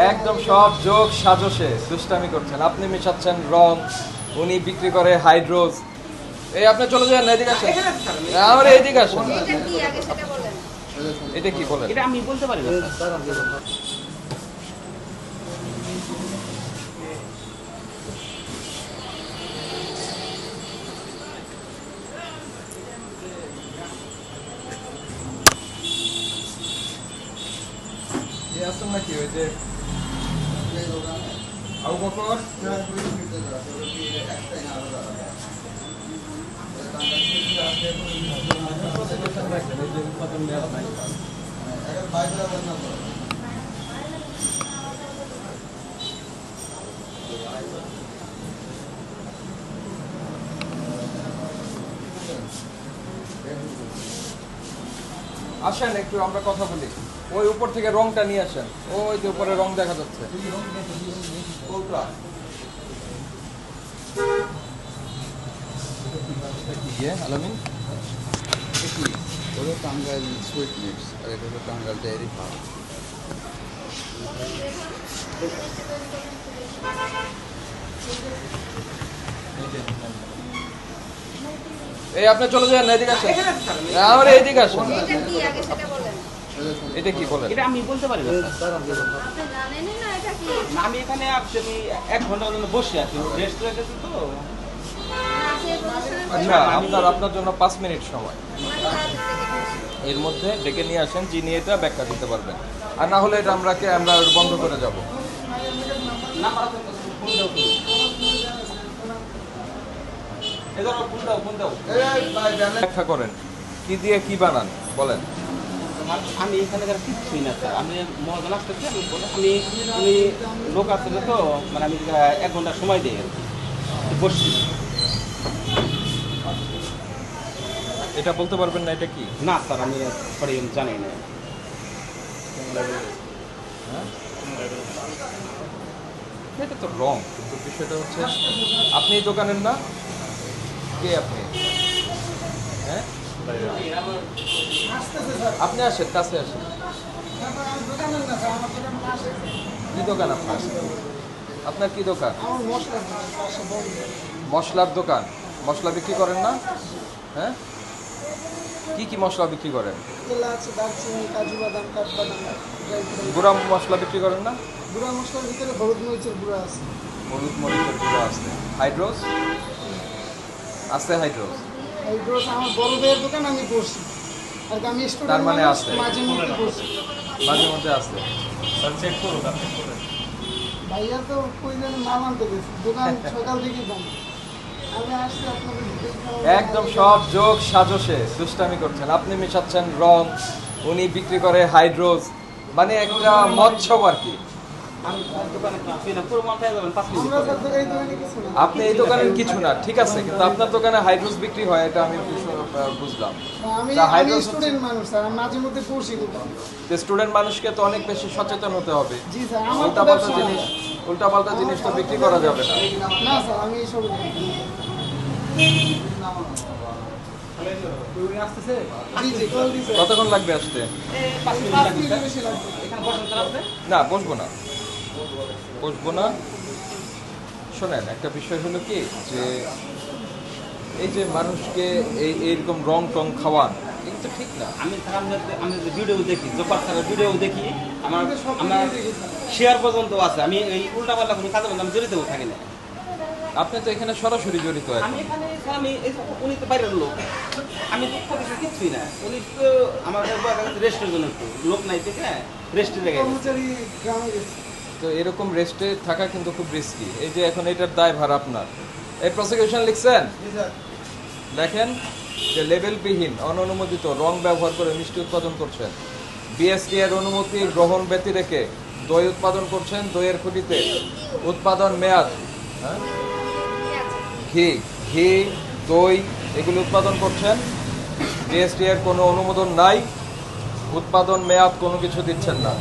একদম সব যোগ সাজসে দুষ্টামি করছেন। আপনি মেশাচ্ছেন রং, উনি বিক্রি করে হাইড্রোজ। এই আপনি চলে যান, এদিকে আসেন। আমার এদিকে আসেন। এটা কি বলেন? এটা আমি বলতে পারি না স্যার। এই আসেন নাকি ওই যে আবু বকর? আসেন একটু আমরা কথা বলি। ওই উপর থেকে রংটা নিয়ে আসেন। ওই যে উপরে রং দেখা যাচ্ছে। আলামিন কি হলো টাঙ্গাইল সুইট মিক্স আর এটা হলো টাঙ্গাইল ডেয়ারি ফার্ম। এই আপনি চলে যান, এদিকে আসেন। আমার এদিকে আসেন। এটা কি বলেন? এটা আমি বলতে পারি না স্যার। না, আমি এখানে আসলে 1 ঘন্টার জন্য বসে আছি, রেস্ট রেখেছি তো। আচ্ছা, আপনার জন্য 5 মিনিট সময়। এর মধ্যে ডেকে নিয়ে আসেন, যিনি এটা ব্যাখ্যা দিতে পারবেন। আর না হলে এটা আমরা বন্ধ করে যাব। না পারা তো ফোন দাও তুমি। এদাও ফোন দাও। ব্যাখ্যা করেন, কি দিয়ে কি বানান বলেন। আমি এখানে কিছুই না স্যার। আমি মহাজন আসতেছি, আমি লোক আসলে তো, মানে আমি 1 ঘন্টা সময় দিই আর কি, বসছি। এটা বলতে পারবেন না এটা কি? না স্যার, আমি সরি আমি জানি না। হ্যাঁ? এটা তো রং, কিন্তু বিষয়টা হচ্ছে আপনি এই দোকানের না, কে আপনি? হ্যাঁ, আপনি আসেন, কাছে আসেন। কি দোকান আপনার? আপনার কি দোকান? মশলার দোকান। মশলা বিক্রি করেন না? হ্যাঁ, কি কি মশলা বিক্রি করেন? গুঁড়া মশলা বিক্রি করেন না? গুঁড়া মশলার ভিতরে হলুদ মরিচের গুঁড়া আছে। হলুদ মরিচের গুঁড়া আছে। হাইড্রোজ আছে? হাইড্রোজ আমার বড় ভাইয়ের দোকান, আমি বসি আর কি, আমি স্টুডেন্ট, তার মানে আছে, মাঝে মধ্যে বসি। মাঝে মধ্যে আছে। চেক করুন। ভাইয়া তো কই যেন মাল আনতে গেছে, দোকান সকাল থেকে বন্ধ। আমি আসছি আপনাদের একদম সব যোগ সাজসে দুষ্টামি করছেন। আপনি মেশাচ্ছেন রং, উনি বিক্রি করে হাইড্রোজ। মানে একটা মৎসব আর কি। আমি দোকানে কিছুই না, পুরো মাল পেয়ে যাবেন 5 মিনিট আমরা পরে। স্যার এই দোকানে কিছু না। আপনি এই দোকানের কিছু না, ঠিক আছে, কিন্তু আপনার দোকানে হাইড্রোজ বিক্রি হয়, এটা আমি বুঝলাম। আমি তা হাইড্রোজ স্টুডেন্ট মানুষ স্যার, আমি মাঝে মধ্যে বসি দোকানে। স্টুডেন্ট মানুষকে তো অনেক বেশি সচেতন হতে হবে। জি স্যার, আমার তো উল্টাপাল্টা ব্যবসা জিনিস, উল্টাপাল্টা জিনিস তো বিক্রি করা যাবে না। না স্যার, আমি এইসব জি জি কল দিছে। কতক্ষণ লাগবে আসতে? 5 মিনিট 5 লাগবে মিনিট স্যার। বেশি লাগবে। এখানে বসেন স্যার আপনি। না, বসবো না, বসবো না। শোনেন, একটা বিষয় হলো কি, যে এই যে মানুষকে এইরকম রং টং খাওয়ান, এটা তো ঠিক না। আমি স্যার আমি যে ভিডিও দেখি, জোপার স্যারের ভিডিও দেখি, আমার শেয়ার পর্যন্ত আছে। আমি এই উল্টাপাল্টা কোনো কাজে আমি জড়িতও থাকি না। আপনি তো এখানে সরাসরি জড়িত আমি এখন। এখানে স্যার, উনি তো বাইরের লোক, আমি তো কিছু কিছুই না। উনি তো আমার রেস্টের জন্য একটু লোক নাই থেকে রেস্টের জায়গায় গেছে। কর্মচারী গ্রামে গেছে। তো এরকম রেস্টে থাকা কিন্তু খুব রিস্কি। এই যে এখন এটার দায়ভার আপনার। এই প্রসিকিউশন লিখছেন, জি স্যার। দেখেন যে লেবেলবিহীন অননুমোদিত রং ব্যবহার করে মিষ্টি উৎপাদন করছেন। বিএসটি এর অনুমতি গ্রহণ ব্যতি রেখে দই উৎপাদন করছেন। দইয়ের খুঁটিতে উৎপাদন মেয়াদ, হ্যাঁ, ঘি, দই এগুলো উৎপাদন করছেন। বিএসটি এর কোনো অনুমোদন নাই, উৎপাদন মেয়াদ কোনো কিছু দিচ্ছেন না।